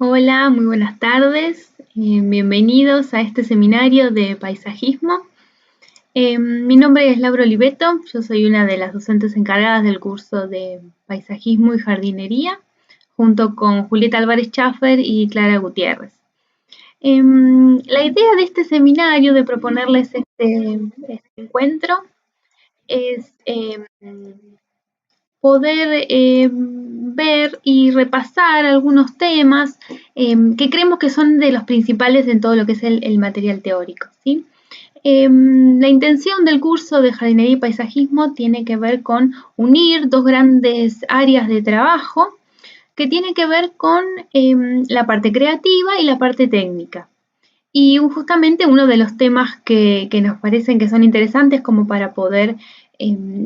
Hola, muy buenas tardes. Bienvenidos a este seminario de paisajismo. Mi nombre es Laura Oliveto, yo soy una de las docentes encargadas del curso de paisajismo y jardinería, junto con Julieta Álvarez Schaffer y Clara Gutiérrez. La idea de este seminario, de proponerles este encuentro, es poder ver y repasar algunos temas que creemos que son de los principales en todo lo que es el material teórico, ¿sí? La intención del curso de jardinería y paisajismo tiene que ver con unir dos grandes áreas de trabajo que tiene que ver con la parte creativa y la parte técnica. Y justamente uno de los temas que nos parecen que son interesantes como para poder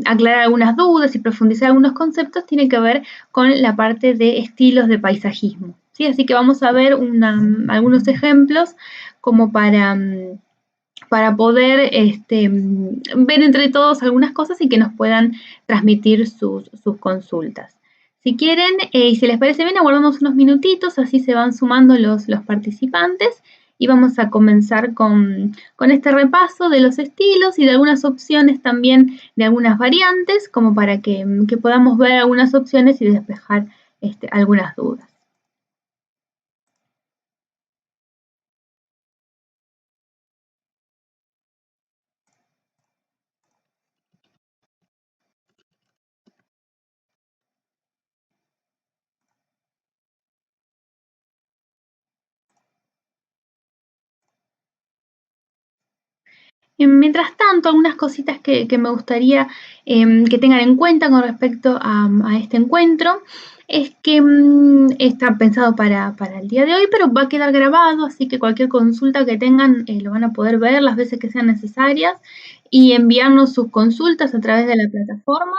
aclarar algunas dudas y profundizar algunos conceptos tiene que ver con la parte de estilos de paisajismo, ¿sí? Así que vamos a ver algunos ejemplos como para poder ver entre todos algunas cosas y que nos puedan transmitir sus consultas. Si quieren y si les parece bien, aguardamos unos minutitos, así se van sumando los participantes y vamos a comenzar con este repaso de los estilos y de algunas opciones también, de algunas variantes, como para que podamos ver algunas opciones y despejar algunas dudas. Mientras tanto, algunas cositas que me gustaría que tengan en cuenta con respecto a este encuentro es que está pensado para el día de hoy, pero va a quedar grabado, así que cualquier consulta que tengan lo van a poder ver las veces que sean necesarias y enviarnos sus consultas a través de la plataforma.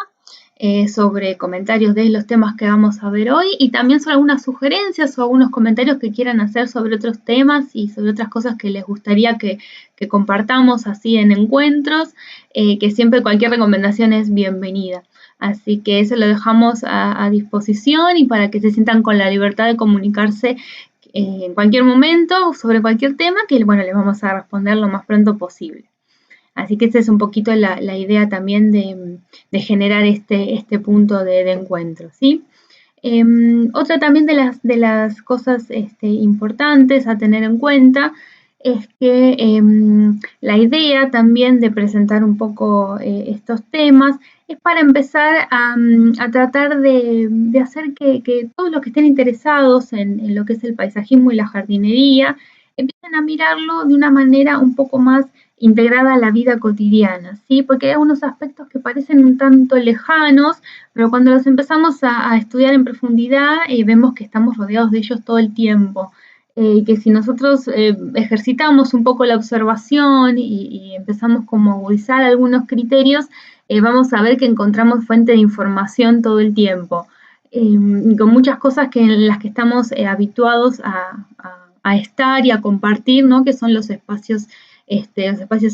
Sobre comentarios de los temas que vamos a ver hoy y también sobre algunas sugerencias o algunos comentarios que quieran hacer sobre otros temas y sobre otras cosas que les gustaría que compartamos así en encuentros, que siempre cualquier recomendación es bienvenida. Así que eso lo dejamos a disposición y para que se sientan con la libertad de comunicarse en cualquier momento sobre cualquier tema que, bueno, les vamos a responder lo más pronto posible. Así que esa es un poquito la idea también de generar este punto de encuentro, ¿sí? Otra también de las cosas importantes a tener en cuenta es que la idea también de presentar un poco estos temas es para empezar a tratar de hacer que todos los que estén interesados en lo que es el paisajismo y la jardinería empiecen a mirarlo de una manera un poco más integrada a la vida cotidiana, ¿sí? Porque hay algunos aspectos que parecen un tanto lejanos, pero cuando los empezamos a estudiar en profundidad, vemos que estamos rodeados de ellos todo el tiempo. Y que si nosotros ejercitamos un poco la observación y empezamos como a agudizar algunos criterios, vamos a ver que encontramos fuente de información todo el tiempo. Y con muchas cosas en las que estamos habituados a estar y a compartir, ¿no? Que son los espacios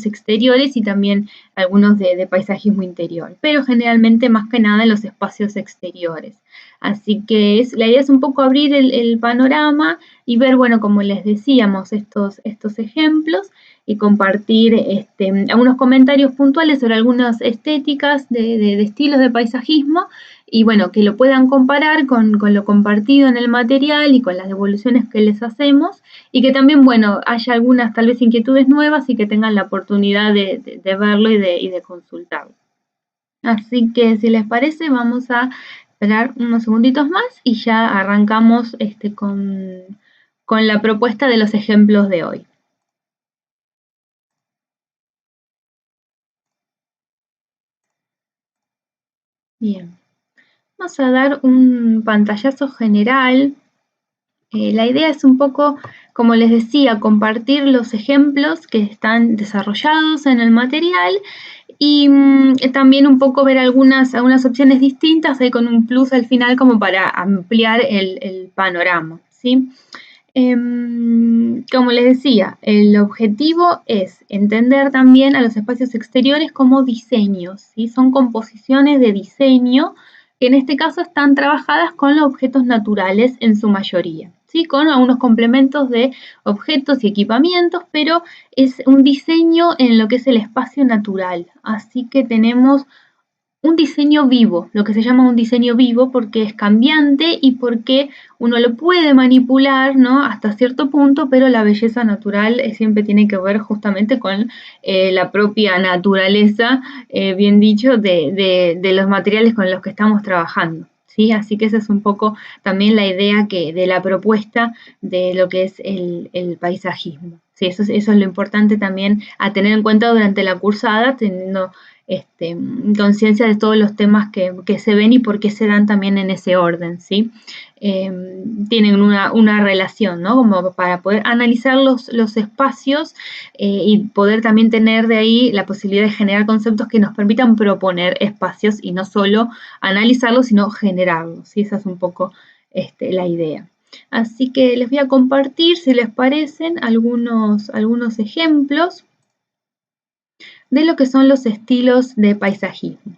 exteriores y también algunos de paisajismo interior, pero generalmente más que nada en los espacios exteriores. Así que la idea es un poco abrir el panorama y ver, bueno, como les decíamos, estos ejemplos y compartir algunos comentarios puntuales sobre algunas estéticas de estilos de paisajismo y bueno, que lo puedan comparar con lo compartido en el material y con las devoluciones que les hacemos y que también, bueno, haya algunas tal vez inquietudes nuevas y que tengan la oportunidad de verlo y de consultarlo. Así que si les parece, vamos a esperar unos segunditos más y ya arrancamos con la propuesta de los ejemplos de hoy. Bien, vamos a dar un pantallazo general. La idea es un poco, como les decía, compartir los ejemplos que están desarrollados en el material y también un poco ver algunas opciones distintas ahí con un plus al final como para ampliar el panorama, ¿sí? Como les decía, el objetivo es entender también a los espacios exteriores como diseños, ¿sí? Son composiciones de diseño que en este caso están trabajadas con los objetos naturales en su mayoría, ¿sí? Con algunos complementos de objetos y equipamientos, pero es un diseño en lo que es el espacio natural. Así que tenemos un diseño vivo, lo que se llama un diseño vivo porque es cambiante y porque uno lo puede manipular, ¿no? Hasta cierto punto, pero la belleza natural siempre tiene que ver justamente con la propia naturaleza, bien dicho, de los materiales con los que estamos trabajando. ¿Sí? Así que esa es un poco también la idea de la propuesta de lo que es el paisajismo. Sí, eso es lo importante también a tener en cuenta durante la cursada, teniendo conciencia de todos los temas que se ven y por qué se dan también en ese orden, ¿sí? Tienen una relación, ¿no? Como para poder analizar los espacios y poder también tener de ahí la posibilidad de generar conceptos que nos permitan proponer espacios y no solo analizarlos, sino generarlos, ¿sí? Esa es un poco la idea. Así que les voy a compartir, si les parecen, algunos ejemplos de lo que son los estilos de paisajismo.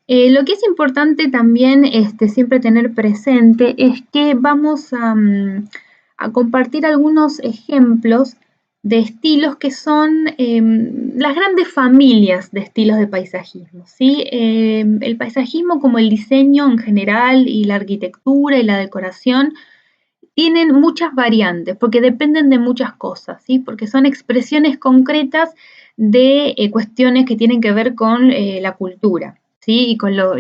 Lo que es importante también siempre tener presente es que vamos a compartir algunos ejemplos de estilos que son las grandes familias de estilos de paisajismo, ¿sí? El paisajismo como el diseño en general y la arquitectura y la decoración tienen muchas variantes porque dependen de muchas cosas, ¿sí? Porque son expresiones concretas de cuestiones que tienen que ver con la cultura, ¿sí? Y con lo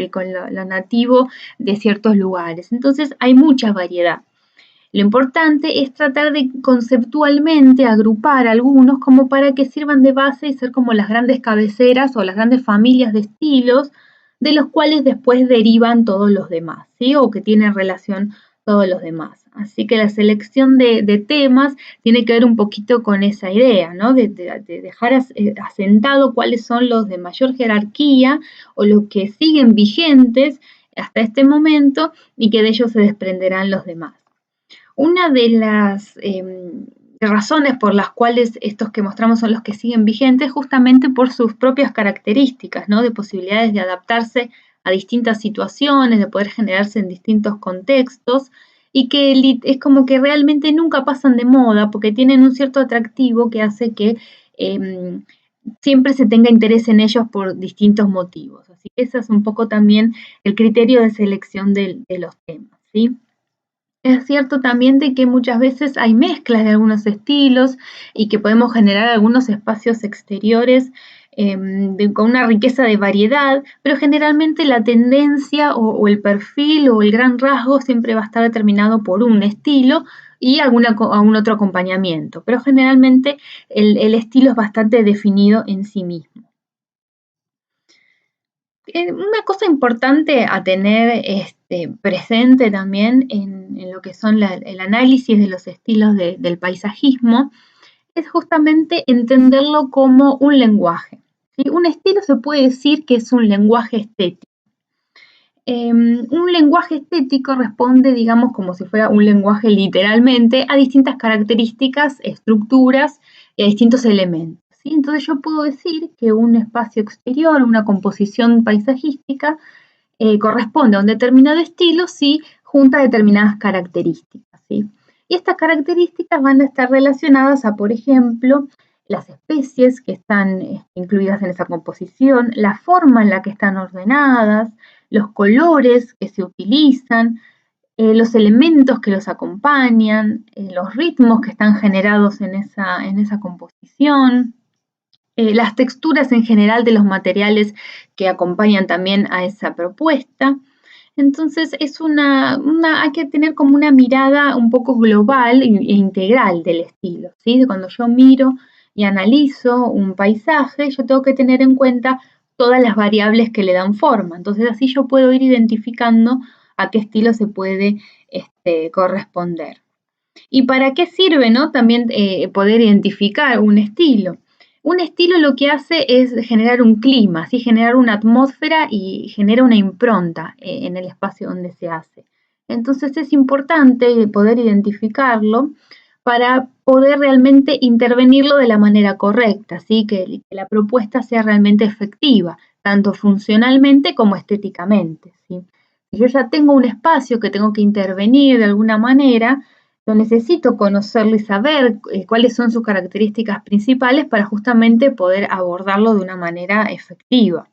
nativo de ciertos lugares. Entonces hay mucha variedad. Lo importante es tratar de conceptualmente agrupar algunos como para que sirvan de base y ser como las grandes cabeceras o las grandes familias de estilos de los cuales después derivan todos los demás, ¿sí? O que tienen relación todos los demás. Así que la selección de temas tiene que ver un poquito con esa idea, ¿no? De dejar asentado cuáles son los de mayor jerarquía o los que siguen vigentes hasta este momento y que de ellos se desprenderán los demás. Una de las razones por las cuales estos que mostramos son los que siguen vigentes, justamente por sus propias características, ¿no? De posibilidades de adaptarse a distintas situaciones, de poder generarse en distintos contextos, y que es como que realmente nunca pasan de moda porque tienen un cierto atractivo que hace que siempre se tenga interés en ellos por distintos motivos. Así que ese es un poco también el criterio de selección de los temas, ¿sí? Es cierto también de que muchas veces hay mezclas de algunos estilos y que podemos generar algunos espacios exteriores con una riqueza de variedad, pero generalmente la tendencia o el perfil o el gran rasgo siempre va a estar determinado por un estilo y algún otro acompañamiento, pero generalmente el estilo es bastante definido en sí mismo. Una cosa importante a tener presente también en lo que son el análisis de los estilos del paisajismo es justamente entenderlo como un lenguaje, ¿sí? Un estilo se puede decir que es un lenguaje estético. Un lenguaje estético responde, digamos, como si fuera un lenguaje literalmente, a distintas características, estructuras y a distintos elementos. ¿Sí? Entonces yo puedo decir que un espacio exterior, una composición paisajística, corresponde a un determinado estilo si junta determinadas características, ¿sí? Y estas características van a estar relacionadas a, por ejemplo, las especies que están incluidas en esa composición, la forma en la que están ordenadas, los colores que se utilizan, los elementos que los acompañan, los ritmos que están generados en esa composición, las texturas en general de los materiales que acompañan también a esa propuesta. Entonces hay que tener como una mirada un poco global e integral del estilo, ¿sí? Cuando yo miro y analizo un paisaje, yo tengo que tener en cuenta todas las variables que le dan forma. Entonces así yo puedo ir identificando a qué estilo se puede corresponder. ¿Y para qué sirve, no? También poder identificar un estilo. Un estilo lo que hace es generar un clima, ¿sí? Generar una atmósfera y genera una impronta en el espacio donde se hace. Entonces es importante poder identificarlo para poder realmente intervenirlo de la manera correcta, ¿sí? Que la propuesta sea realmente efectiva, tanto funcionalmente como estéticamente, ¿sí? Si yo ya tengo un espacio que tengo que intervenir de alguna manera, Yo necesito conocerlo y saber cuáles son sus características principales para justamente poder abordarlo de una manera efectiva.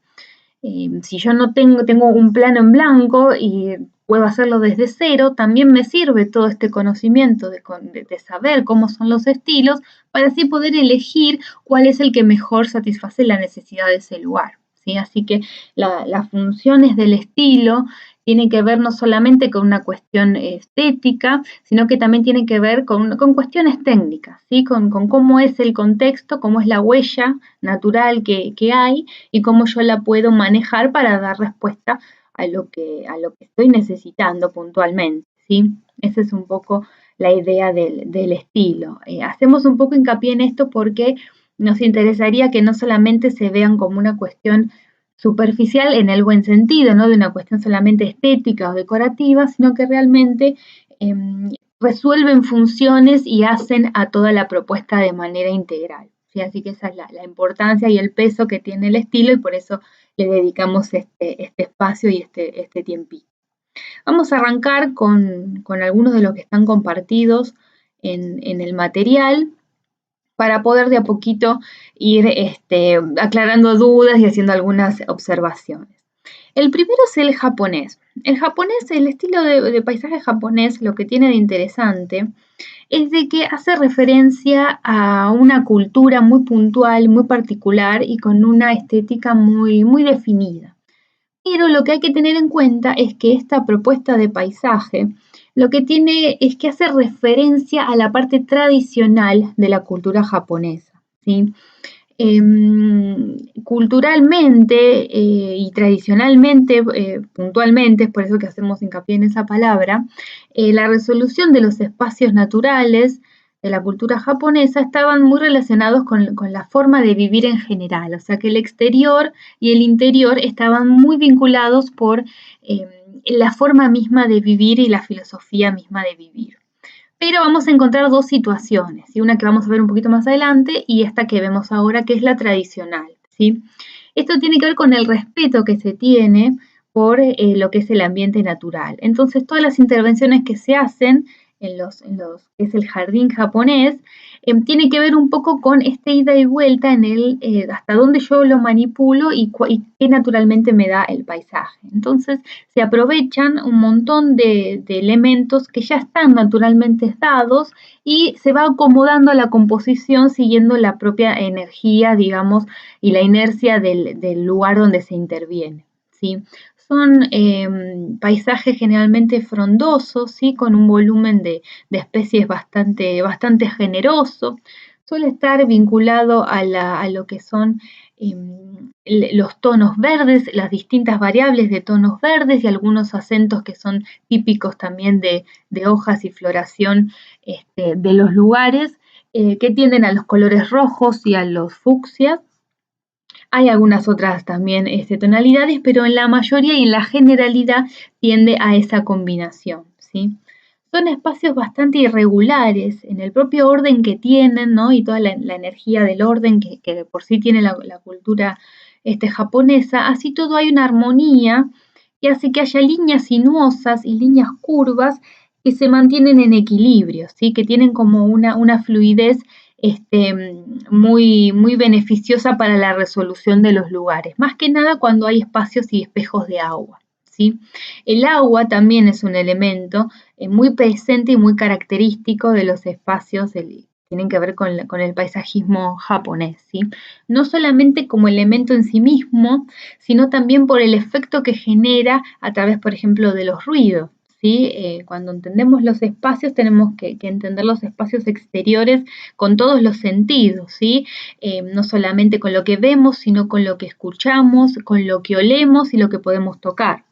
Si yo no tengo un plano en blanco y puedo hacerlo desde cero, también me sirve todo este conocimiento de saber cómo son los estilos para así poder elegir cuál es el que mejor satisface la necesidad de ese lugar. ¿Sí? Así que las funciones del estilo tienen que ver no solamente con una cuestión estética, sino que también tienen que ver con cuestiones técnicas, ¿sí? Con cómo es el contexto, cómo es la huella natural que hay y cómo yo la puedo manejar para dar respuesta a lo que estoy necesitando puntualmente, ¿sí? Esa es un poco la idea del estilo. Hacemos un poco hincapié en esto porque nos interesaría que no solamente se vean como una cuestión superficial en el buen sentido, no de una cuestión solamente estética o decorativa, sino que realmente resuelven funciones y hacen a toda la propuesta de manera integral. ¿Sí? Así que esa es la importancia y el peso que tiene el estilo y por eso le dedicamos este espacio y este tiempito. Vamos a arrancar con algunos de los que están compartidos en el material para poder de a poquito ir aclarando dudas y haciendo algunas observaciones. El primero es el japonés. El japonés, el estilo de paisaje japonés, lo que tiene de interesante es de que hace referencia a una cultura muy puntual, muy particular y con una estética muy, muy definida. Pero lo que hay que tener en cuenta es que esta propuesta de paisaje lo que tiene es que hace referencia a la parte tradicional de la cultura japonesa, ¿sí? Culturalmente y tradicionalmente, puntualmente, es por eso que hacemos hincapié en esa palabra, la resolución de los espacios naturales de la cultura japonesa estaban muy relacionados con la forma de vivir en general, o sea que el exterior y el interior estaban muy vinculados por la forma misma de vivir y la filosofía misma de vivir. Pero vamos a encontrar dos situaciones, ¿sí? Una que vamos a ver un poquito más adelante y esta que vemos ahora, que es la tradicional, ¿sí? Esto tiene que ver con el respeto que se tiene por lo que es el ambiente natural. Entonces, todas las intervenciones que se hacen en los que es el jardín japonés, tiene que ver un poco con esta ida y vuelta en el hasta dónde yo lo manipulo y qué naturalmente me da el paisaje. Entonces, se aprovechan un montón de elementos que ya están naturalmente dados y se va acomodando a la composición siguiendo la propia energía, digamos, y la inercia del lugar donde se interviene, ¿sí? Son paisajes generalmente frondosos, ¿sí? Con un volumen de especies bastante generoso. Suele estar vinculado a lo que son los tonos verdes, las distintas variables de tonos verdes y algunos acentos que son típicos también de hojas y floración de los lugares, que tienden a los colores rojos y a los fucsias. Hay algunas otras también tonalidades, pero en la mayoría y en la generalidad tiende a esa combinación, ¿sí? Son espacios bastante irregulares en el propio orden que tienen, ¿no? Y toda la energía del orden que por sí tiene la cultura japonesa, así todo hay una armonía que hace que haya líneas sinuosas y líneas curvas que se mantienen en equilibrio, ¿sí? Que tienen como una fluidez muy, muy beneficiosa para la resolución de los lugares, más que nada cuando hay espacios y espejos de agua, ¿sí? El agua también es un elemento muy presente y muy característico de los espacios, tienen que ver con el paisajismo japonés, ¿sí? No solamente como elemento en sí mismo, sino también por el efecto que genera a través, por ejemplo, de los ruidos. ¿Sí? Cuando entendemos los espacios, tenemos que entender los espacios exteriores con todos los sentidos, ¿sí? No solamente con lo que vemos, sino con lo que escuchamos, con lo que olemos y lo que podemos tocar.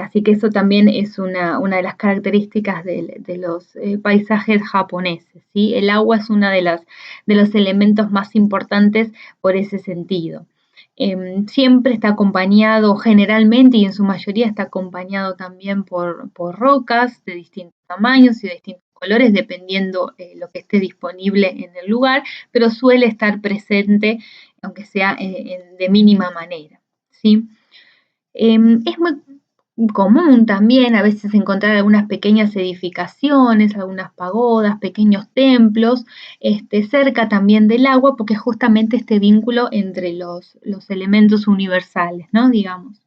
Así que eso también es una de las características de los paisajes japoneses, ¿sí? El agua es uno de los elementos más importantes por ese sentido. Siempre está acompañado, generalmente y en su mayoría está acompañado también por rocas de distintos tamaños y de distintos colores, dependiendo lo que esté disponible en el lugar, pero suele estar presente, aunque sea de mínima manera, ¿sí? Es muy común también a veces encontrar algunas pequeñas edificaciones, algunas pagodas, pequeños templos, cerca también del agua, porque es justamente este vínculo entre los elementos universales, ¿no? Digamos.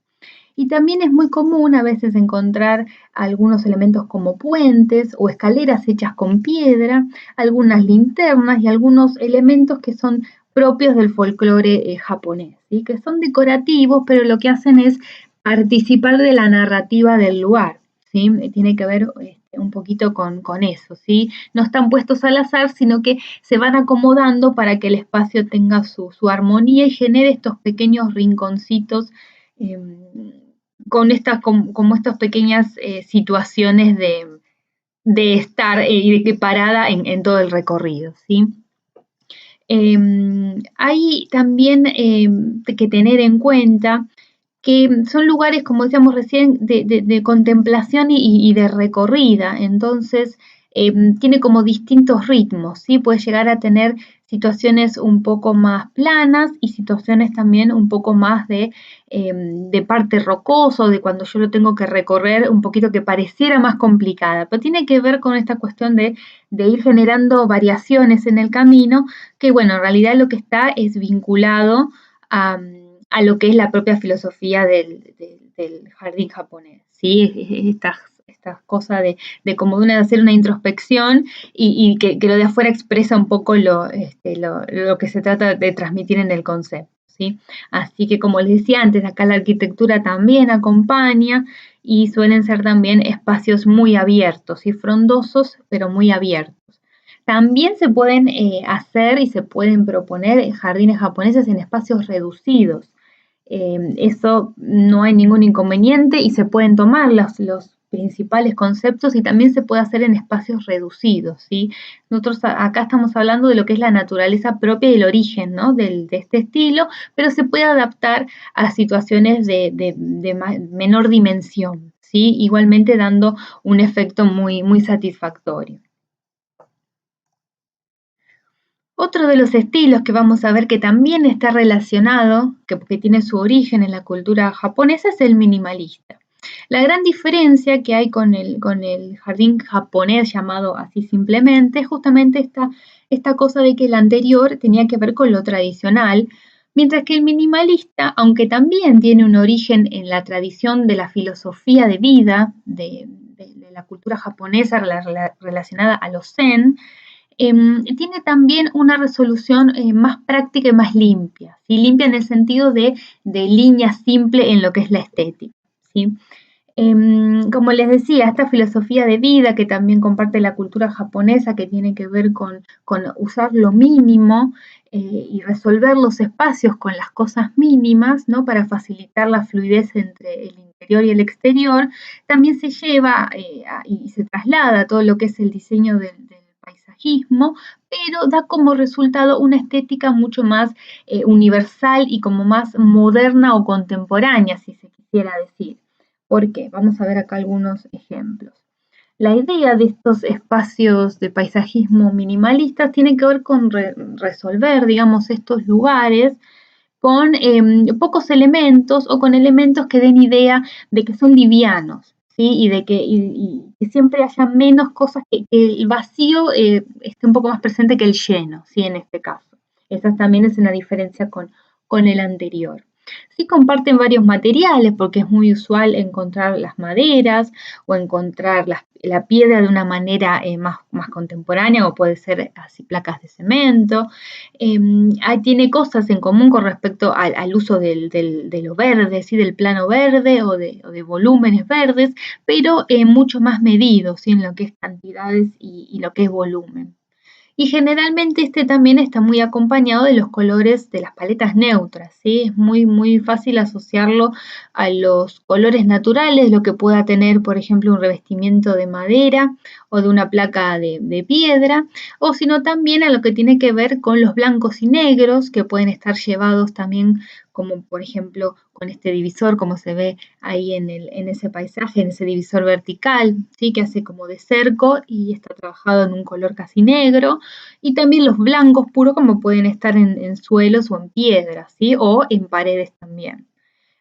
Y también es muy común a veces encontrar algunos elementos como puentes o escaleras hechas con piedra, algunas linternas y algunos elementos que son propios del folclore japonés, ¿sí? Que son decorativos, pero lo que hacen es participar de la narrativa del lugar, ¿sí? Tiene que ver un poquito con eso, ¿sí? No están puestos al azar, sino que se van acomodando para que el espacio tenga su armonía y genere estos pequeños rinconcitos eh, con estas, como estas pequeñas situaciones de estar y de parada en todo el recorrido, ¿sí? Hay también que tener en cuenta que son lugares, como decíamos recién, de contemplación y de recorrida. Entonces, tiene como distintos ritmos, ¿sí? Puede llegar a tener situaciones un poco más planas y situaciones también un poco más de parte rocoso, de cuando yo lo tengo que recorrer un poquito que pareciera más complicada. Pero tiene que ver con esta cuestión de ir generando variaciones en el camino, que bueno, en realidad lo que está es vinculado a lo que es la propia filosofía del jardín japonés, ¿sí? Estas cosas de como de una, de hacer una introspección y que lo de afuera expresa un poco lo que se trata de transmitir en el concepto, ¿sí? Así que como les decía antes, acá la arquitectura también acompaña y suelen ser también espacios muy abiertos y frondosos, pero muy abiertos. También se pueden hacer y se pueden proponer jardines japoneses en espacios reducidos. Eso no hay ningún inconveniente y se pueden tomar los principales conceptos y también se puede hacer en espacios reducidos, ¿sí? Nosotros acá estamos hablando de lo que es la naturaleza propia y el origen, ¿no? De este estilo, pero se puede adaptar a situaciones de menor dimensión, ¿sí? Igualmente dando un efecto muy, muy satisfactorio. Otro de los estilos que vamos a ver que también está relacionado, que tiene su origen en la cultura japonesa, es el minimalista. La gran diferencia que hay con el jardín japonés llamado así simplemente es justamente esta cosa de que el anterior tenía que ver con lo tradicional, mientras que el minimalista, aunque también tiene un origen en la tradición de la filosofía de vida de la cultura japonesa relacionada a los zen, tiene también una resolución más práctica y más limpia, ¿sí? Limpia en el sentido de línea simple en lo que es la estética, ¿sí? Como les decía, esta filosofía de vida que también comparte la cultura japonesa, que tiene que ver con usar lo mínimo y resolver los espacios con las cosas mínimas, ¿no? Para facilitar la fluidez entre el interior y el exterior, también se lleva y se traslada a todo lo que es el diseño del paisajismo, pero da como resultado una estética mucho más universal y como más moderna o contemporánea, si se quisiera decir. ¿Por qué? Vamos a ver acá algunos ejemplos. La idea de estos espacios de paisajismo minimalistas tiene que ver con resolver, digamos, estos lugares con pocos elementos o con elementos que den idea de que son livianos, ¿sí? Y de que siempre haya menos cosas, que el vacío esté un poco más presente que el lleno, ¿sí? En este caso. Esa también es una diferencia con el anterior. Sí comparten varios materiales porque es muy usual encontrar las maderas o encontrar la piedra de una manera más contemporánea o puede ser así placas de cemento. Tiene cosas en común con respecto al uso de lo verde, ¿sí? Del plano verde o de volúmenes verdes, pero mucho más medidos, ¿sí? En lo que es cantidades y lo que es volumen. Y generalmente también está muy acompañado de los colores de las paletas neutras, ¿sí? Es muy, muy fácil asociarlo a los colores naturales, lo que pueda tener, por ejemplo, un revestimiento de madera o de una placa de piedra, o sino también a lo que tiene que ver con los blancos y negros, que pueden estar llevados también, como por ejemplo con este divisor, como se ve ahí en ese paisaje, en ese divisor vertical, ¿sí? Que hace como de cerco y está trabajado en un color casi negro, y también los blancos puros como pueden estar en suelos o en piedras, ¿sí? O en paredes también.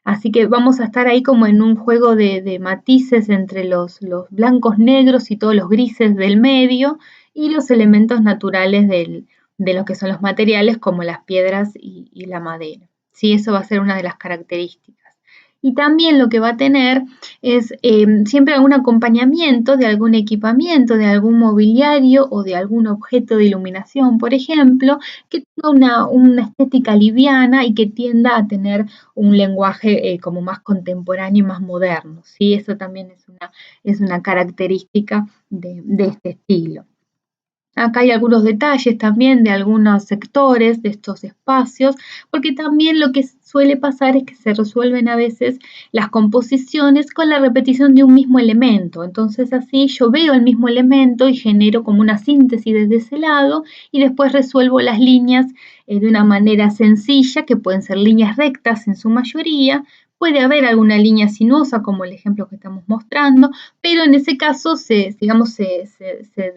Así que vamos a estar ahí como en un juego de matices entre los blancos, negros y todos los grises del medio y los elementos naturales de lo que son los materiales como las piedras y la madera. Sí, eso va a ser una de las características. Y también lo que va a tener es siempre algún acompañamiento de algún equipamiento, de algún mobiliario o de algún objeto de iluminación, por ejemplo, que tenga una estética liviana y que tienda a tener un lenguaje como más contemporáneo y más moderno. ¿Sí? Eso también es una característica de este estilo. Acá hay algunos detalles también de algunos sectores de estos espacios, porque también lo que suele pasar es que se resuelven a veces las composiciones con la repetición de un mismo elemento. Entonces así yo veo el mismo elemento y genero como una síntesis desde ese lado y después resuelvo las líneas de una manera sencilla, que pueden ser líneas rectas en su mayoría. Puede haber alguna línea sinuosa, como el ejemplo que estamos mostrando, pero en ese caso se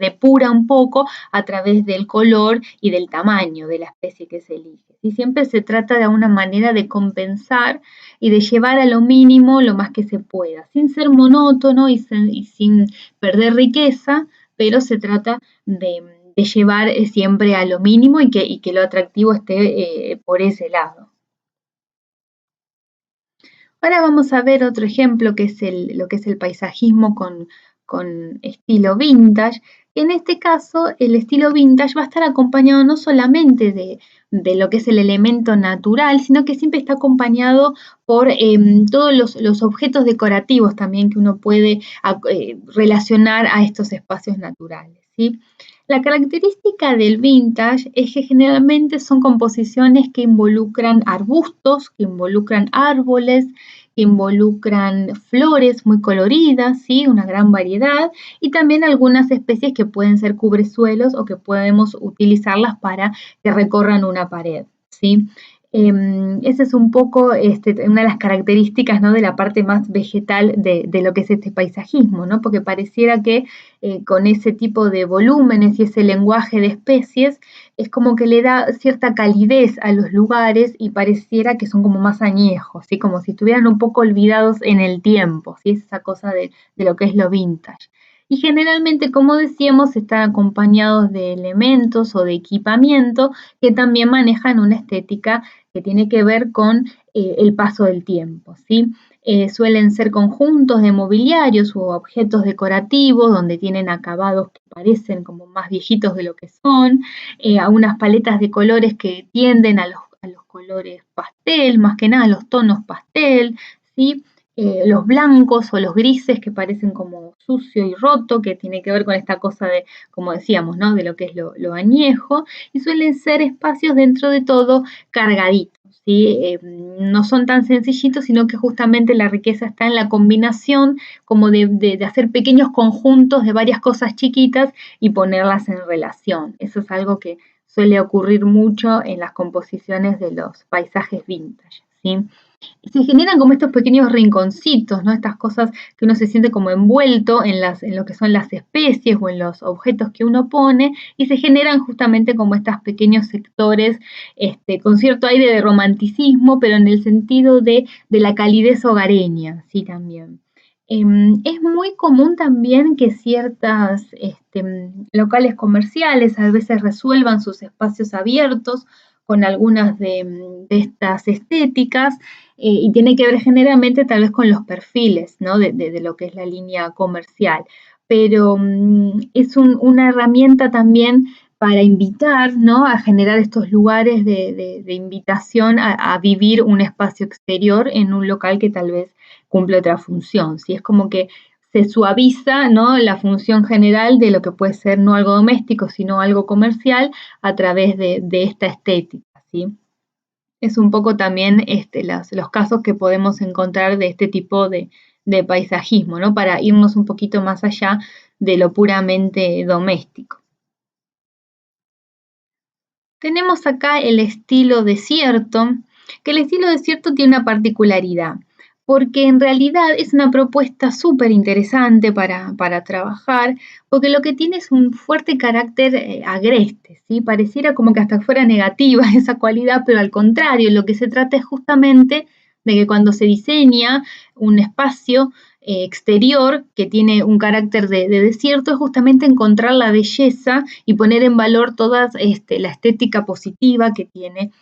depura un poco a través del color y del tamaño de la especie que se elige. Y siempre se trata de alguna manera de compensar y de llevar a lo mínimo lo más que se pueda, sin ser monótono y sin perder riqueza, pero se trata de llevar siempre a lo mínimo y que lo atractivo esté por ese lado. Ahora vamos a ver otro ejemplo que es lo que es el paisajismo con estilo vintage. En este caso, el estilo vintage va a estar acompañado no solamente de lo que es el elemento natural, sino que siempre está acompañado por todos los objetos decorativos también que uno puede relacionar a estos espacios naturales, ¿sí? La característica del vintage es que generalmente son composiciones que involucran arbustos, que involucran árboles, que involucran flores muy coloridas, ¿sí? Una gran variedad, y también algunas especies que pueden ser cubresuelos o que podemos utilizarlas para que recorran una pared, ¿sí? Esa es un poco una de las características, ¿no? De la parte más vegetal de lo que es este paisajismo, ¿no? Porque pareciera que con ese tipo de volúmenes y ese lenguaje de especies es como que le da cierta calidez a los lugares y pareciera que son como más añejos, ¿sí? Como si estuvieran un poco olvidados en el tiempo, ¿sí? Es esa cosa de lo que es lo vintage. Y generalmente, como decíamos, están acompañados de elementos o de equipamiento que también manejan una estética que tiene que ver con el paso del tiempo, ¿sí? Suelen ser conjuntos de mobiliarios u objetos decorativos donde tienen acabados que parecen como más viejitos de lo que son, a unas paletas de colores que tienden a los colores pastel, más que nada los tonos pastel, ¿sí? Los blancos o los grises que parecen como sucio y roto, que tiene que ver con esta cosa de, como decíamos, ¿no? De lo que es lo añejo, y suelen ser espacios dentro de todo cargaditos. ¿Sí? No son tan sencillitos, sino que justamente la riqueza está en la combinación como de hacer pequeños conjuntos de varias cosas chiquitas y ponerlas en relación. Eso es algo que suele ocurrir mucho en las composiciones de los paisajes vintage, ¿sí? Se generan como estos pequeños rinconcitos, ¿no? Estas cosas que uno se siente como envuelto en lo que son las especies o en los objetos que uno pone, y se generan justamente como estos pequeños sectores con cierto aire de romanticismo, pero en el sentido de la calidez hogareña, sí, también. Es muy común también que ciertas locales comerciales a veces resuelvan sus espacios abiertos con algunas de estas estéticas, y tiene que ver generalmente tal vez con los perfiles, ¿no? de lo que es la línea comercial. Pero es una herramienta también para invitar, ¿no? A generar estos lugares de invitación a vivir un espacio exterior en un local que tal vez cumple otra función. ¿Sí? Es como que se suaviza, ¿no? La función general de lo que puede ser no algo doméstico, sino algo comercial a través de esta estética, ¿sí? Es un poco también los casos que podemos encontrar de este tipo de paisajismo, ¿no? Para irnos un poquito más allá de lo puramente doméstico. Tenemos acá el estilo desierto, que el estilo desierto tiene una particularidad, porque en realidad es una propuesta súper interesante para trabajar, porque lo que tiene es un fuerte carácter agreste, ¿sí? Pareciera como que hasta fuera negativa esa cualidad, pero al contrario, lo que se trata es justamente de que cuando se diseña un espacio exterior que tiene un carácter de desierto es justamente encontrar la belleza y poner en valor toda la estética positiva que tiene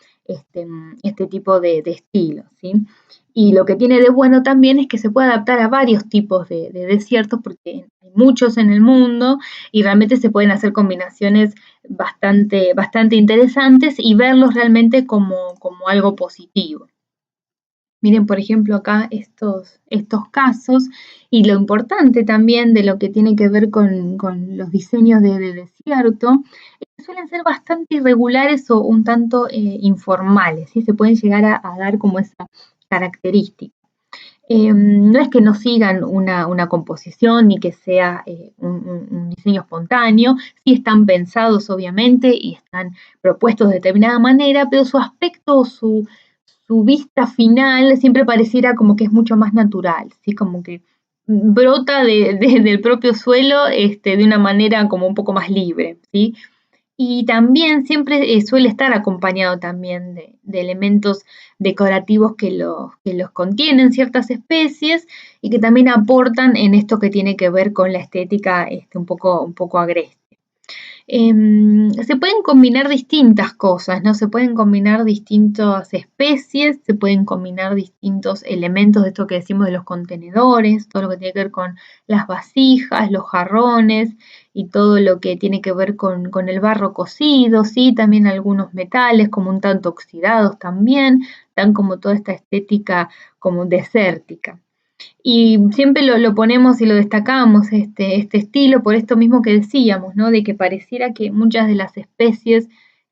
este tipo de estilo, ¿sí? Y lo que tiene de bueno también es que se puede adaptar a varios tipos de desiertos, porque hay muchos en el mundo y realmente se pueden hacer combinaciones bastante interesantes y verlos realmente como algo positivo. Miren, por ejemplo, acá estos casos y lo importante también de lo que tiene que ver con los diseños de desierto, suelen ser bastante irregulares o un tanto informales, ¿sí? Se pueden llegar a dar como esa característica. No es que no sigan una composición ni que sea un diseño espontáneo, sí están pensados obviamente y están propuestos de determinada manera, pero su aspecto, su vista final siempre pareciera como que es mucho más natural, ¿sí? Como que brota del propio suelo de una manera como un poco más libre, ¿sí? Y también siempre suele estar acompañado también de elementos decorativos que los contienen ciertas especies y que también aportan en esto que tiene que ver con la estética un poco agreste. Se pueden combinar distintas cosas, ¿no? Se pueden combinar distintas especies, se pueden combinar distintos elementos de esto que decimos de los contenedores, todo lo que tiene que ver con las vasijas, los jarrones y todo lo que tiene que ver con el barro cocido, ¿sí? También algunos metales como un tanto oxidados también, dan como toda esta estética como desértica. Y siempre lo ponemos y lo destacamos, este estilo, por esto mismo que decíamos, ¿no? De que pareciera que muchas de las especies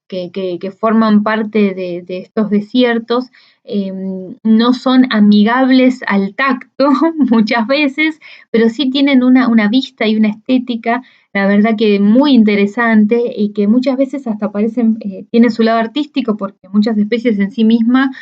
que forman parte de estos desiertos no son amigables al tacto muchas veces, pero sí tienen una vista y una estética, la verdad que muy interesante y que muchas veces hasta parecen, tienen su lado artístico porque muchas especies en sí mismas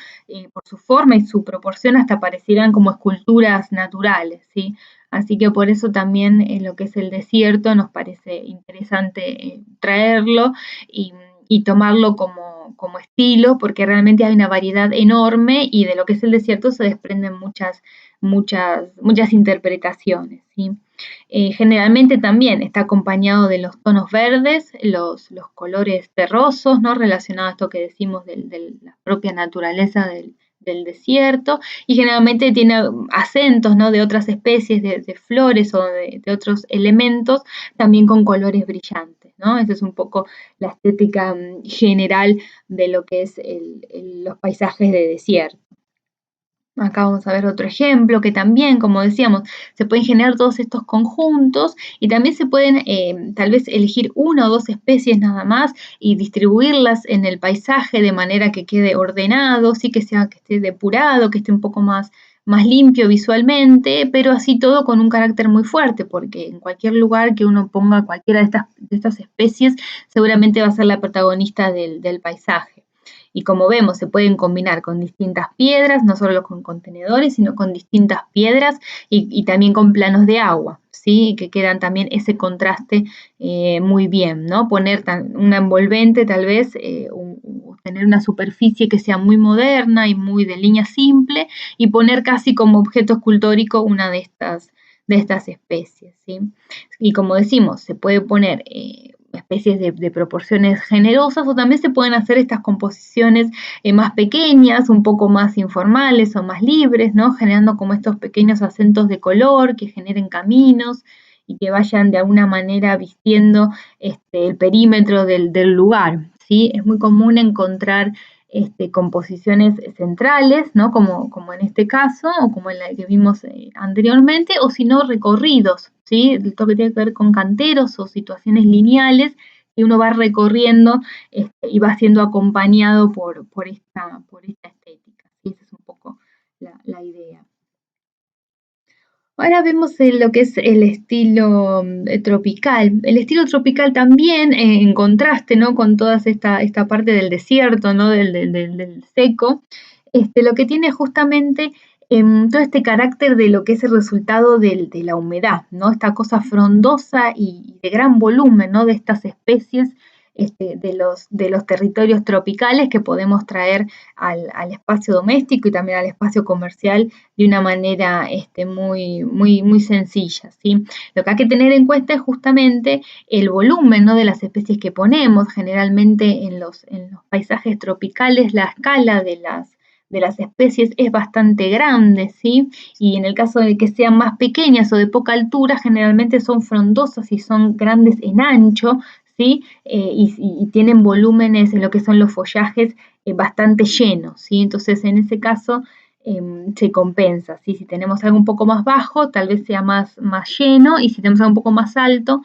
por su forma y su proporción hasta parecieran como esculturas naturales, ¿sí? Así que por eso también en lo que es el desierto nos parece interesante traerlo y tomarlo como estilo, porque realmente hay una variedad enorme y de lo que es el desierto se desprenden muchas interpretaciones, ¿sí? Generalmente también está acompañado de los tonos verdes, los colores terrosos, ¿no? Relacionados a esto que decimos de la propia naturaleza del desierto, y generalmente tiene acentos, ¿no? De otras especies, de flores o de otros elementos, también con colores brillantes, ¿no? Esa es un poco la estética general de lo que es los paisajes de desierto. Acá vamos a ver otro ejemplo que también, como decíamos, se pueden generar todos estos conjuntos y también se pueden tal vez elegir una o dos especies nada más y distribuirlas en el paisaje de manera que quede ordenado, sí que esté depurado, que esté un poco más limpio visualmente, pero así todo con un carácter muy fuerte, porque en cualquier lugar que uno ponga cualquiera de estas especies, seguramente va a ser la protagonista del paisaje. Y como vemos, se pueden combinar con distintas piedras, no solo con contenedores, sino con distintas piedras y también con planos de agua, ¿sí? Que quedan también ese contraste muy bien, ¿no? Poner una envolvente tal vez, tener una superficie que sea muy moderna y muy de línea simple y poner casi como objeto escultórico una de estas especies, ¿sí? Y como decimos, se puede poner especies de proporciones generosas o también se pueden hacer estas composiciones más pequeñas, un poco más informales o más libres, ¿no? Generando como estos pequeños acentos de color que generen caminos y que vayan de alguna manera vistiendo el perímetro del lugar, ¿sí? Es muy común encontrar composiciones centrales, ¿no? Como en este caso, o como en la que vimos anteriormente, o si no, recorridos, ¿sí? Todo que tiene que ver con canteros o situaciones lineales que uno va recorriendo y va siendo acompañado por esta estética, ¿sí? Esa es un poco la idea. Ahora vemos lo que es el estilo tropical. El estilo tropical también, en contraste, ¿no? Con toda esta parte del desierto, ¿no? Del seco, lo que tiene justamente todo este carácter de lo que es el resultado de la humedad, ¿no? Esta cosa frondosa y de gran volumen, ¿no? De estas especies de los territorios tropicales que podemos traer al espacio doméstico y también al espacio comercial de una manera muy sencilla, ¿sí? Lo que hay que tener en cuenta es justamente el volumen, ¿no?, de las especies que ponemos. Generalmente en los paisajes tropicales la escala de las especies es bastante grande, ¿sí? Y en el caso de que sean más pequeñas o de poca altura, generalmente son frondosas y son grandes en ancho, ¿sí? Y tienen volúmenes en lo que son los follajes bastante llenos, ¿sí? Entonces, en ese caso, se compensa, ¿sí? Si tenemos algo un poco más bajo, tal vez sea más lleno, y si tenemos algo un poco más alto,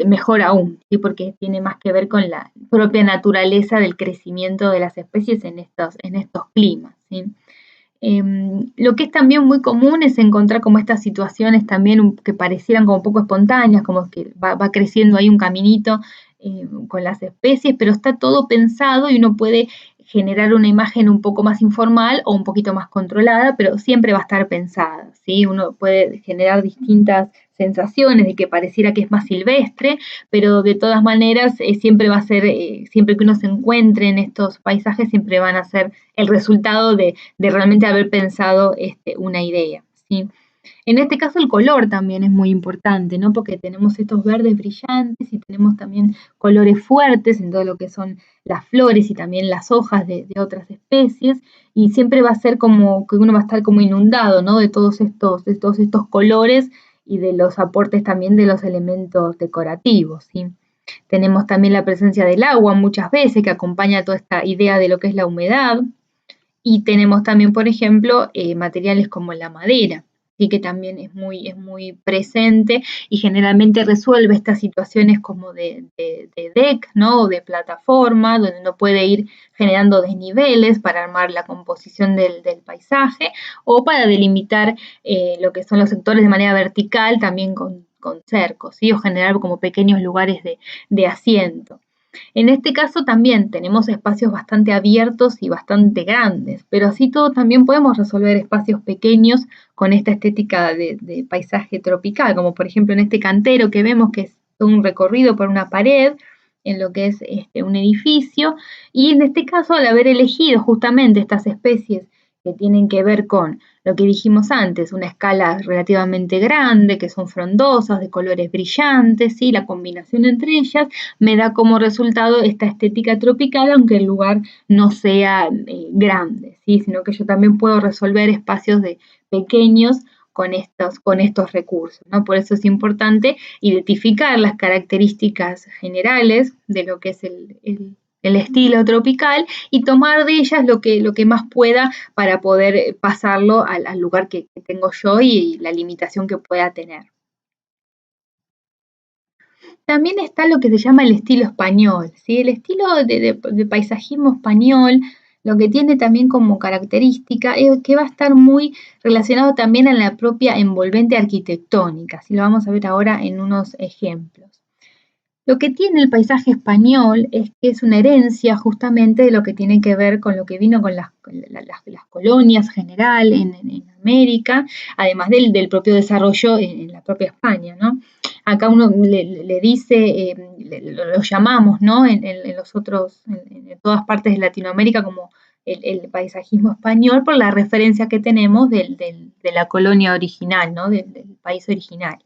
mejor aún, ¿sí? Porque tiene más que ver con la propia naturaleza del crecimiento de las especies en estos climas, ¿sí? Lo que es también muy común es encontrar como estas situaciones también que parecieran como un poco espontáneas, como que va creciendo ahí un caminito con las especies, pero está todo pensado y uno puede generar una imagen un poco más informal o un poquito más controlada, pero siempre va a estar pensada, ¿sí? Uno puede generar distintas sensaciones de que pareciera que es más silvestre, pero de todas maneras siempre va a ser, siempre que uno se encuentre en estos paisajes, siempre van a ser el resultado de realmente haber pensado una idea, ¿sí? En este caso el color también es muy importante, ¿no? Porque tenemos estos verdes brillantes y tenemos también colores fuertes en todo lo que son las flores y también las hojas de otras especies, y siempre va a ser como que uno va a estar como inundado, ¿no?, de todos estos colores y de los aportes también de los elementos decorativos, ¿sí? Tenemos también la presencia del agua muchas veces, que acompaña toda esta idea de lo que es la humedad, y tenemos también, por ejemplo, materiales como la madera, ¿sí?, que también es muy presente y generalmente resuelve estas situaciones como de deck, ¿no?, o de plataforma, donde uno puede ir generando desniveles para armar la composición del paisaje, o para delimitar lo que son los sectores de manera vertical, también con cercos, ¿sí?, o generar como pequeños lugares de asiento. En este caso también tenemos espacios bastante abiertos y bastante grandes, pero así todo también podemos resolver espacios pequeños con esta estética de paisaje tropical, como por ejemplo en este cantero que vemos, que es un recorrido por una pared en lo que es un edificio, y en este caso, al haber elegido justamente estas especies que tienen que ver con lo que dijimos antes, una escala relativamente grande, que son frondosas, de colores brillantes, ¿sí?, la combinación entre ellas me da como resultado esta estética tropical, aunque el lugar no sea grande, ¿sí?, sino que yo también puedo resolver espacios pequeños con estos recursos, ¿no? Por eso es importante identificar las características generales de lo que es el estilo tropical y tomar de ellas lo que más pueda para poder pasarlo al lugar que tengo yo y la limitación que pueda tener. También está lo que se llama el estilo español, ¿sí? El estilo de paisajismo español, lo que tiene también como característica es que va a estar muy relacionado también a la propia envolvente arquitectónica, así lo vamos a ver ahora en unos ejemplos. Lo que tiene el paisaje español es que es una herencia justamente de lo que tiene que ver con lo que vino con las colonias general en América, además del propio desarrollo en la propia España, ¿no? Acá uno le dice, lo llamamos, ¿no?, en los otros, en todas partes de Latinoamérica como el paisajismo español, por la referencia que tenemos de la colonia original, ¿no?, del país original.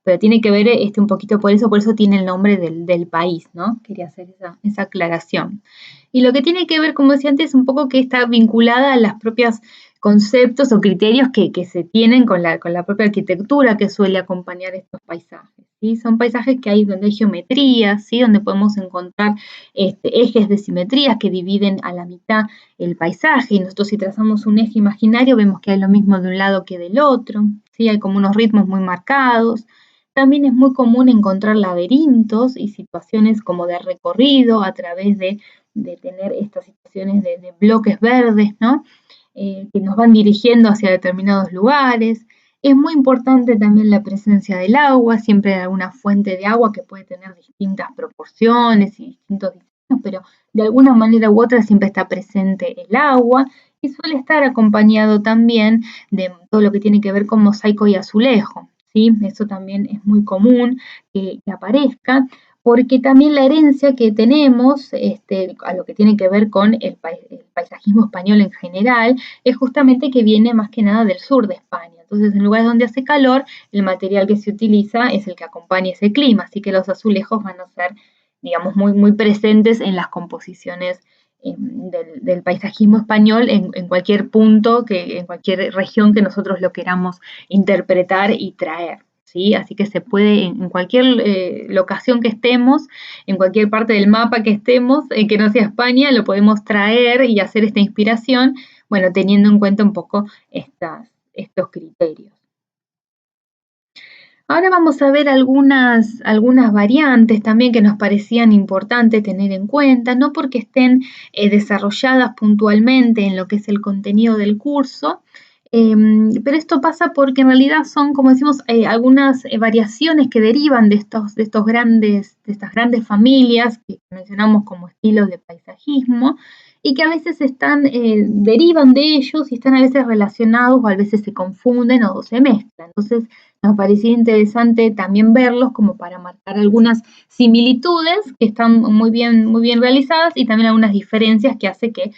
Pero tiene que ver un poquito por eso tiene el nombre del país, ¿no? Quería hacer esa aclaración. Y lo que tiene que ver, como decía antes, un poco que está vinculada a las propias conceptos o criterios que se tienen con la propia arquitectura que suele acompañar estos paisajes, ¿sí? Son paisajes que hay donde hay geometrías, ¿sí?, donde podemos encontrar ejes de simetrías que dividen a la mitad el paisaje, y nosotros si trazamos un eje imaginario vemos que hay lo mismo de un lado que del otro, ¿sí? Hay como unos ritmos muy marcados. También es muy común encontrar laberintos y situaciones como de recorrido a través de tener estas situaciones de bloques verdes, ¿no?, que nos van dirigiendo hacia determinados lugares. Es muy importante también la presencia del agua, siempre hay alguna fuente de agua que puede tener distintas proporciones y distintos diseños, pero de alguna manera u otra siempre está presente el agua, y suele estar acompañado también de todo lo que tiene que ver con mosaico y azulejo, ¿sí? Eso también es muy común que aparezca, porque también la herencia que tenemos, a lo que tiene que ver con el paisajismo español en general, es justamente que viene más que nada del sur de España. Entonces, en lugares donde hace calor, el material que se utiliza es el que acompaña ese clima, así que los azulejos van a ser, digamos, muy, muy presentes en las composiciones del paisajismo español en cualquier punto, en cualquier región que nosotros lo queramos interpretar y traer. ¿Sí? Así que se puede en cualquier locación que estemos, en cualquier parte del mapa que estemos, que no sea España, lo podemos traer y hacer esta inspiración, bueno, teniendo en cuenta un poco estos criterios. Ahora vamos a ver algunas variantes también que nos parecían importantes tener en cuenta, no porque estén desarrolladas puntualmente en lo que es el contenido del curso, pero esto pasa porque en realidad son, como decimos, algunas variaciones que derivan de estas grandes familias que mencionamos como estilos de paisajismo y que a veces derivan de ellos y están a veces relacionados o a veces se confunden o se mezclan. Entonces, nos parecía interesante también verlos como para marcar algunas similitudes que están muy bien realizadas y también algunas diferencias que hace que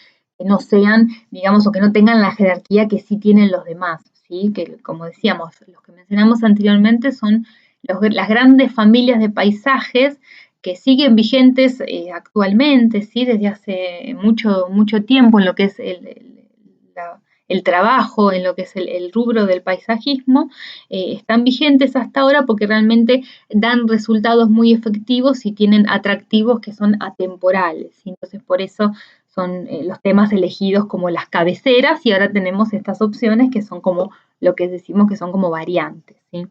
no sean, digamos, o que no tengan la jerarquía que sí tienen los demás, ¿sí? Que, como decíamos, los que mencionamos anteriormente son las grandes familias de paisajes que siguen vigentes actualmente, ¿sí? Desde hace mucho tiempo en lo que es el trabajo, en lo que es el rubro del paisajismo, están vigentes hasta ahora porque realmente dan resultados muy efectivos y tienen atractivos que son atemporales. ¿Sí? Entonces, por eso son los temas elegidos como las cabeceras y ahora tenemos estas opciones que son como lo que decimos que son como variantes. ¿Sí?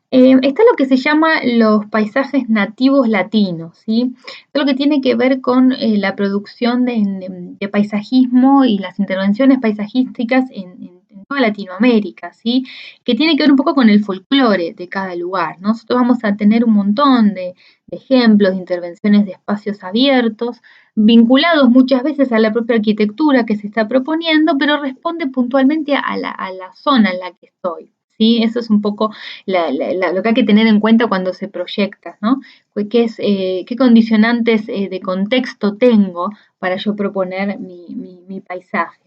Está lo que se llama los paisajes nativos latinos, ¿sí? Esto lo que tiene que ver con la producción de paisajismo y las intervenciones paisajísticas en toda Latinoamérica, ¿sí? Que tiene que ver un poco con el folclore de cada lugar. Nosotros vamos a tener un montón de ejemplos de intervenciones de espacios abiertos, vinculados muchas veces a la propia arquitectura que se está proponiendo, pero responde puntualmente a la zona en la que estoy. ¿Sí? Eso es un poco lo que hay que tener en cuenta cuando se proyecta, ¿no? ¿Qué condicionantes de contexto tengo para yo proponer mi paisaje?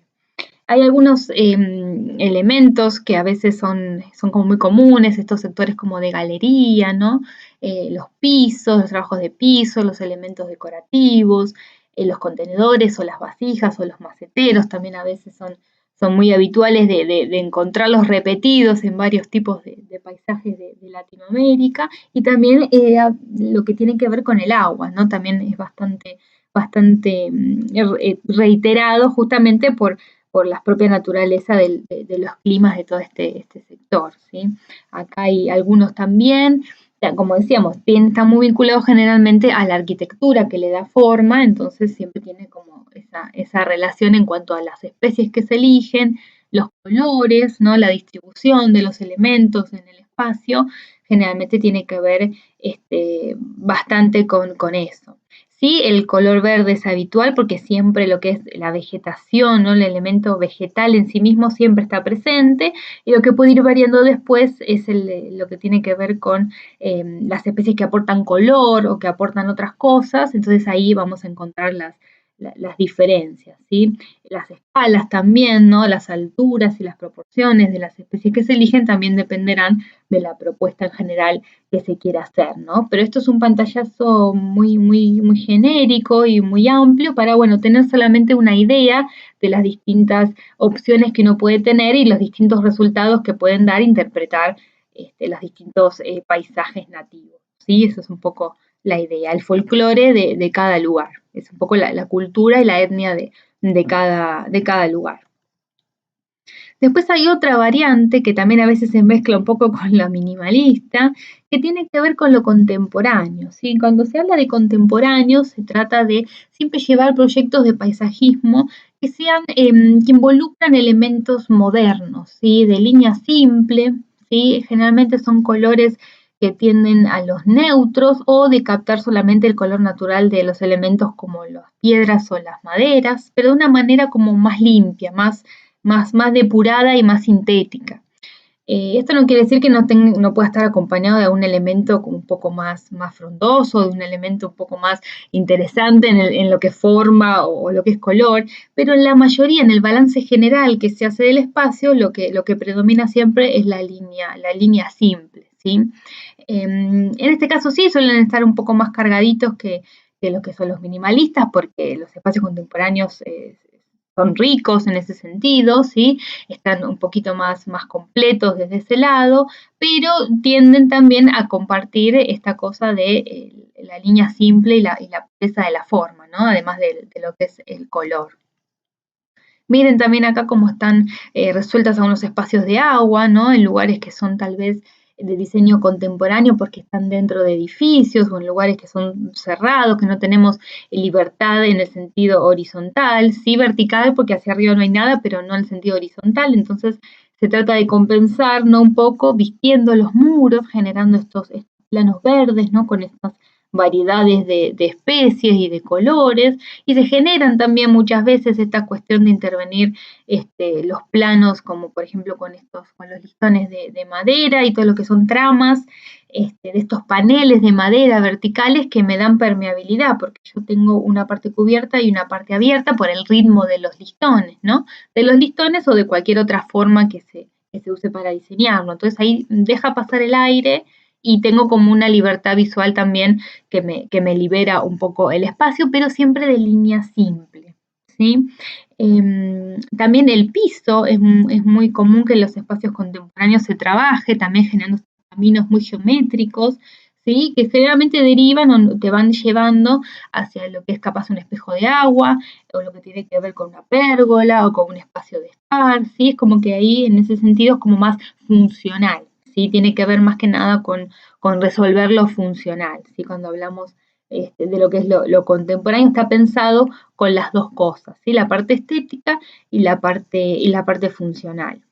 Hay algunos elementos que a veces son como muy comunes, estos sectores como de galería, ¿no? Los pisos, los trabajos de piso, los elementos decorativos, los contenedores o las vasijas o los maceteros también a veces son muy habituales de encontrarlos repetidos en varios tipos de paisajes de Latinoamérica y también lo que tiene que ver con el agua, ¿no? También es bastante reiterado justamente por la propia naturaleza de los climas de todo este sector, ¿sí? Acá hay algunos también, como decíamos, están muy vinculados generalmente a la arquitectura que le da forma, entonces siempre tiene como esa relación en cuanto a las especies que se eligen, los colores, ¿no? La distribución de los elementos en el espacio, generalmente tiene que ver bastante con eso. Sí, el color verde es habitual porque siempre lo que es la vegetación, ¿no? El elemento vegetal en sí mismo siempre está presente y lo que puede ir variando después es lo que tiene que ver con las especies que aportan color o que aportan otras cosas, entonces ahí vamos a encontrar las diferencias, ¿sí? Las escalas también, ¿no? Las alturas y las proporciones de las especies que se eligen también dependerán de la propuesta en general que se quiera hacer, ¿no? Pero esto es un pantallazo muy genérico y muy amplio para, bueno, tener solamente una idea de las distintas opciones que uno puede tener y los distintos resultados que pueden dar interpretar los distintos paisajes nativos, ¿sí? Eso es un poco la idea, el folclore de cada lugar, es un poco la cultura y la etnia de cada lugar. Después hay otra variante que también a veces se mezcla un poco con la minimalista, que tiene que ver con lo contemporáneo, ¿sí? Cuando se habla de contemporáneo se trata de siempre llevar proyectos de paisajismo que que involucran elementos modernos, ¿sí? De línea simple, ¿sí? Generalmente son colores que tienden a los neutros o de captar solamente el color natural de los elementos como las piedras o las maderas, pero de una manera como más limpia, más depurada y más sintética. Esto no quiere decir que no pueda estar acompañado de un elemento un poco más frondoso, de un elemento un poco más interesante en lo que forma o lo que es color, pero en la mayoría, en el balance general que se hace del espacio, lo que predomina siempre es la línea simple, ¿sí? En este caso sí, suelen estar un poco más cargaditos que lo que son los minimalistas, porque los espacios contemporáneos son ricos en ese sentido, ¿sí? Están un poquito más completos desde ese lado, pero tienden también a compartir esta cosa de la línea simple y la pureza de la forma, ¿no? Además de lo que es el color. Miren también acá cómo están resueltas algunos espacios de agua, ¿no? En lugares que son tal vez de diseño contemporáneo porque están dentro de edificios o en lugares que son cerrados, que no tenemos libertad en el sentido horizontal, sí vertical porque hacia arriba no hay nada, pero no en el sentido horizontal. Entonces se trata de compensar, ¿no? Un poco vistiendo los muros, generando estos planos verdes, ¿no? Con estas variedades de especies y de colores, y se generan también muchas veces esta cuestión de intervenir los planos, como por ejemplo con los listones de madera y todo lo que son tramas, de estos paneles de madera verticales que me dan permeabilidad, porque yo tengo una parte cubierta y una parte abierta por el ritmo de los listones, ¿no? De los listones o de cualquier otra forma que se use para diseñarlo. Entonces ahí deja pasar el aire y tengo como una libertad visual también que me libera un poco el espacio, pero siempre de línea simple, ¿sí? También el piso, es muy común que en los espacios contemporáneos se trabaje, también generando caminos muy geométricos, ¿sí? Que generalmente derivan o te van llevando hacia lo que es capaz un espejo de agua, o lo que tiene que ver con una pérgola, o con un espacio de estar, ¿sí? Es como que ahí, en ese sentido, es como más funcional, ¿sí? Tiene que ver más que nada con resolver lo funcional, ¿sí? Cuando hablamos de lo que es lo contemporáneo, está pensado con las dos cosas, ¿sí? La parte estética y la parte funcional.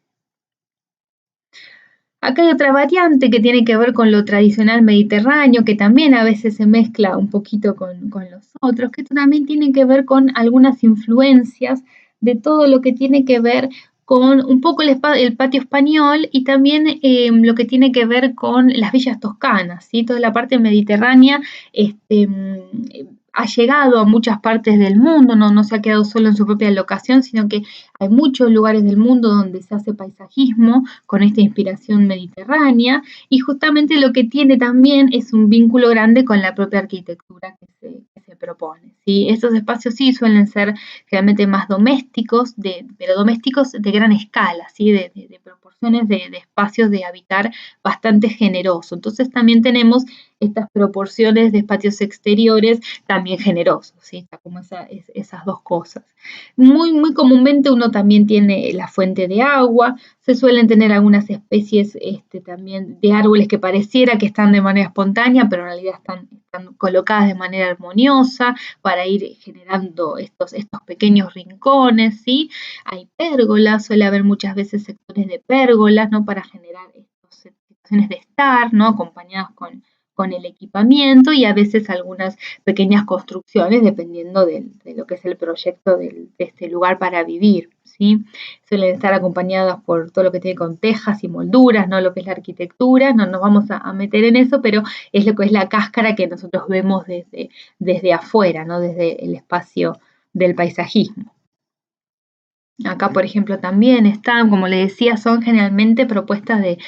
Acá hay otra variante que tiene que ver con lo tradicional mediterráneo, que también a veces se mezcla un poquito con los otros, que también tiene que ver con algunas influencias de todo lo que tiene que ver con un poco el patio español y también lo que tiene que ver con las villas toscanas, ¿sí? Toda la parte mediterránea ha llegado a muchas partes del mundo, no se ha quedado solo en su propia locación, sino que hay muchos lugares del mundo donde se hace paisajismo con esta inspiración mediterránea y justamente lo que tiene también es un vínculo grande con la propia arquitectura que se propone, ¿sí? Estos espacios sí suelen ser realmente más domésticos, pero domésticos de gran escala, ¿sí? De proporciones de espacios de habitar bastante generoso. Entonces también tenemos estas proporciones de espacios exteriores también generosos, ¿sí? Está como esas dos cosas. Muy comúnmente uno también tiene la fuente de agua, se suelen tener algunas especies también de árboles que pareciera que están de manera espontánea, pero en realidad están colocadas de manera armoniosa para ir generando estos pequeños rincones, ¿sí? Hay pérgolas, suele haber muchas veces sectores de pérgolas, ¿no? Para generar estas situaciones de estar, ¿no? Acompañados con el equipamiento y a veces algunas pequeñas construcciones dependiendo de lo que es el proyecto de este lugar para vivir, ¿sí? Suelen estar acompañadas por todo lo que tiene con tejas y molduras, ¿no? Lo que es la arquitectura, no nos vamos a meter en eso, pero es lo que es la cáscara que nosotros vemos desde afuera, ¿no? Desde el espacio del paisajismo. Acá, por ejemplo, también están, como le decía, son generalmente propuestas de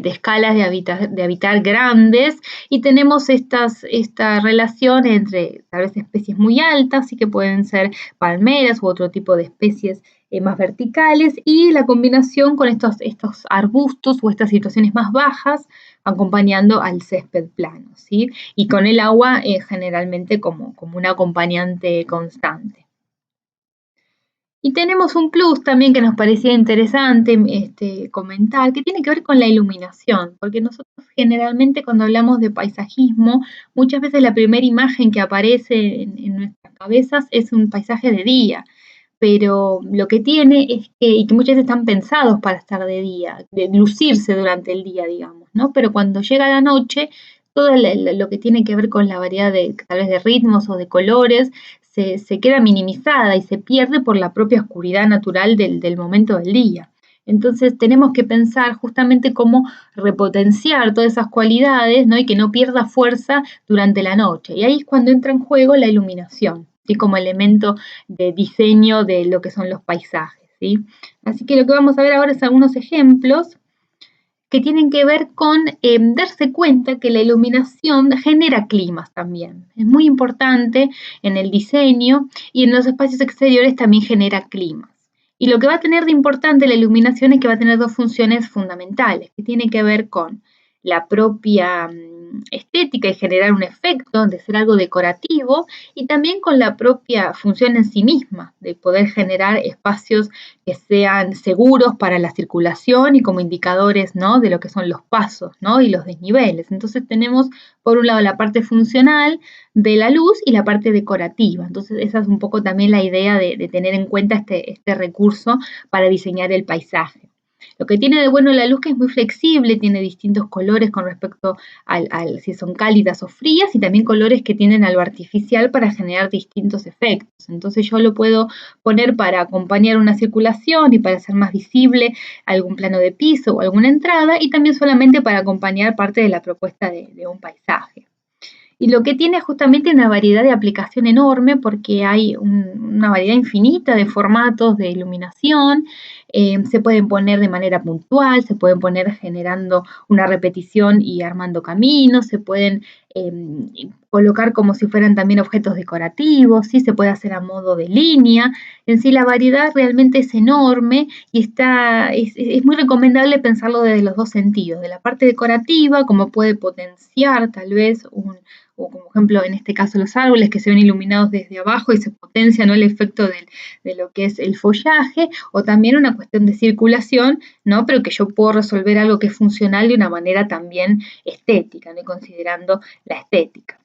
escalas de habitar grandes y tenemos esta relación entre tal vez especies muy altas y que pueden ser palmeras u otro tipo de especies más verticales y la combinación con estos arbustos o estas situaciones más bajas acompañando al césped plano, ¿sí? Y con el agua generalmente como un acompañante constante. Y tenemos un plus también que nos parecía interesante comentar, que tiene que ver con la iluminación, porque nosotros generalmente cuando hablamos de paisajismo, muchas veces la primera imagen que aparece en nuestras cabezas es un paisaje de día, pero lo que tiene es y que muchas veces están pensados para estar de día, de lucirse durante el día, digamos, ¿no? Pero cuando llega la noche, todo lo que tiene que ver con la variedad tal vez de ritmos o de colores, se queda minimizada y se pierde por la propia oscuridad natural del momento del día. Entonces tenemos que pensar justamente cómo repotenciar todas esas cualidades, ¿no? Y que no pierda fuerza durante la noche. Y ahí es cuando entra en juego la iluminación, ¿sí? Como elemento de diseño de lo que son los paisajes, ¿sí? Así que lo que vamos a ver ahora es algunos ejemplos que tienen que ver con darse cuenta que la iluminación genera climas también. Es muy importante en el diseño y en los espacios exteriores también genera climas. Y lo que va a tener de importante la iluminación es que va a tener dos funciones fundamentales, que tienen que ver con la propia estética y generar un efecto, de ser algo decorativo, y también con la propia función en sí misma, de poder generar espacios que sean seguros para la circulación y como indicadores, ¿no? De lo que son los pasos, ¿no? Y los desniveles. Entonces tenemos por un lado la parte funcional de la luz y la parte decorativa. Entonces esa es un poco también la idea de tener en cuenta este recurso para diseñar el paisaje. Lo que tiene de bueno la luz que es muy flexible, tiene distintos colores con respecto si son cálidas o frías, y también colores que tienden a lo artificial para generar distintos efectos. Entonces yo lo puedo poner para acompañar una circulación y para hacer más visible algún plano de piso o alguna entrada, y también solamente para acompañar parte de la propuesta de un paisaje. Y lo que tiene es justamente una variedad de aplicación enorme porque hay una variedad infinita de formatos de iluminación, se pueden poner de manera puntual, se pueden poner generando una repetición y armando caminos, se pueden colocar como si fueran también objetos decorativos, ¿sí? Se puede hacer a modo de línea. En sí la variedad realmente es enorme y es muy recomendable pensarlo desde los dos sentidos, de la parte decorativa, como puede potenciar tal vez o como ejemplo en este caso los árboles que se ven iluminados desde abajo y se potencia, ¿no? El efecto de lo que es el follaje, o también una cuestión de circulación, ¿no? Pero que yo puedo resolver algo que es funcional de una manera también estética, ¿no? Considerando la estética.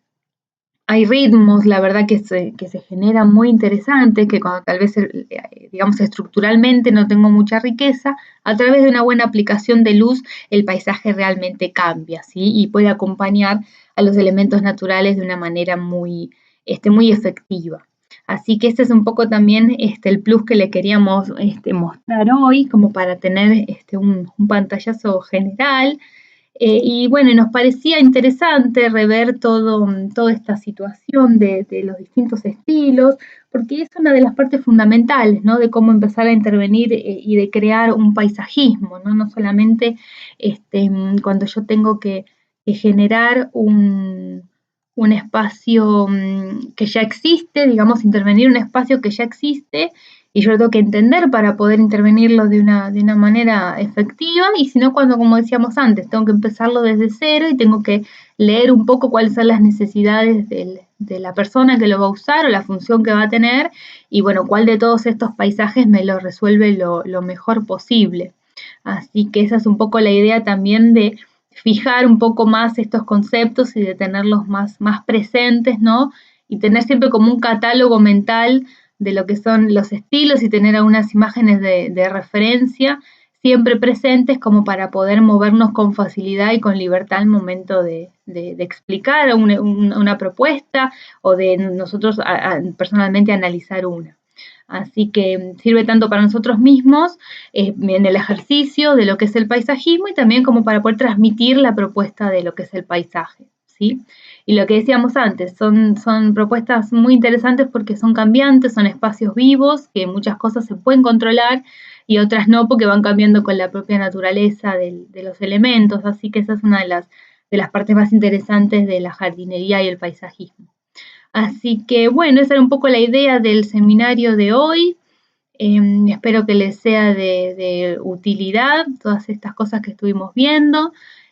Hay ritmos, la verdad, que se generan muy interesantes, que cuando tal vez, digamos, estructuralmente no tengo mucha riqueza, a través de una buena aplicación de luz, el paisaje realmente cambia, ¿sí? Y puede acompañar a los elementos naturales de una manera muy efectiva. Así que este es un poco también el plus que le queríamos mostrar hoy, como para tener un pantallazo general. Y bueno, nos parecía interesante rever toda esta situación de los distintos estilos, porque es una de las partes fundamentales, ¿no? De cómo empezar a intervenir y de crear un paisajismo, ¿no? No solamente cuando yo tengo que generar un espacio que ya existe, digamos, intervenir un espacio que ya existe, y yo lo tengo que entender para poder intervenirlo de una manera efectiva, y si no, cuando, como decíamos antes, tengo que empezarlo desde cero y tengo que leer un poco cuáles son las necesidades de la persona que lo va a usar o la función que va a tener, y bueno, cuál de todos estos paisajes me lo resuelve lo mejor posible. Así que esa es un poco la idea también de fijar un poco más estos conceptos y de tenerlos más presentes, ¿no? Y tener siempre como un catálogo mental de lo que son los estilos y tener algunas imágenes de referencia siempre presentes como para poder movernos con facilidad y con libertad al momento de explicar una propuesta o de nosotros personalmente analizar una. Así que sirve tanto para nosotros mismos en el ejercicio de lo que es el paisajismo y también como para poder transmitir la propuesta de lo que es el paisaje, ¿sí? Y lo que decíamos antes, son propuestas muy interesantes porque son cambiantes, son espacios vivos, que muchas cosas se pueden controlar y otras no porque van cambiando con la propia naturaleza de los elementos, así que esa es una de las partes más interesantes de la jardinería y el paisajismo. Así que bueno, esa era un poco la idea del seminario de hoy. Espero que les sea de utilidad todas estas cosas que estuvimos viendo,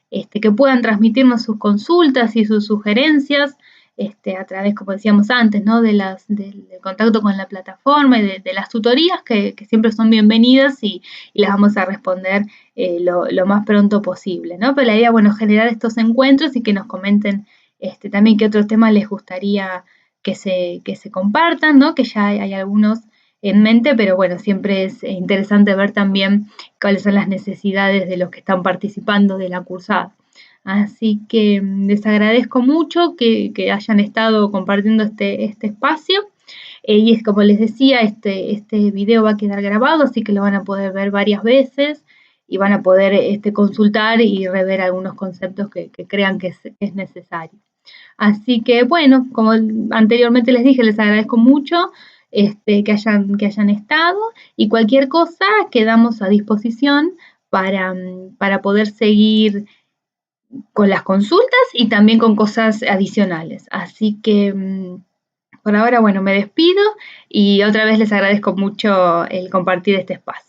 que puedan transmitirnos sus consultas y sus sugerencias a través, como decíamos antes, ¿no? del contacto con la plataforma y de las tutorías que siempre son bienvenidas y las vamos a responder lo más pronto posible, ¿no? Pero la idea, bueno, generar estos encuentros y que nos comenten también qué otros temas les gustaría que se compartan, ¿no? Que ya hay algunos en mente, pero bueno, siempre es interesante ver también cuáles son las necesidades de los que están participando de la cursada. Así que les agradezco mucho que hayan estado compartiendo este espacio Y es como les decía, este video va a quedar grabado, así que lo van a poder ver varias veces y van a poder consultar y rever algunos conceptos que crean que es necesario. Así que bueno, como anteriormente les dije, les agradezco mucho que hayan estado y cualquier cosa quedamos a disposición para poder seguir con las consultas y también con cosas adicionales. Así que por ahora, bueno, me despido y otra vez les agradezco mucho el compartir este espacio.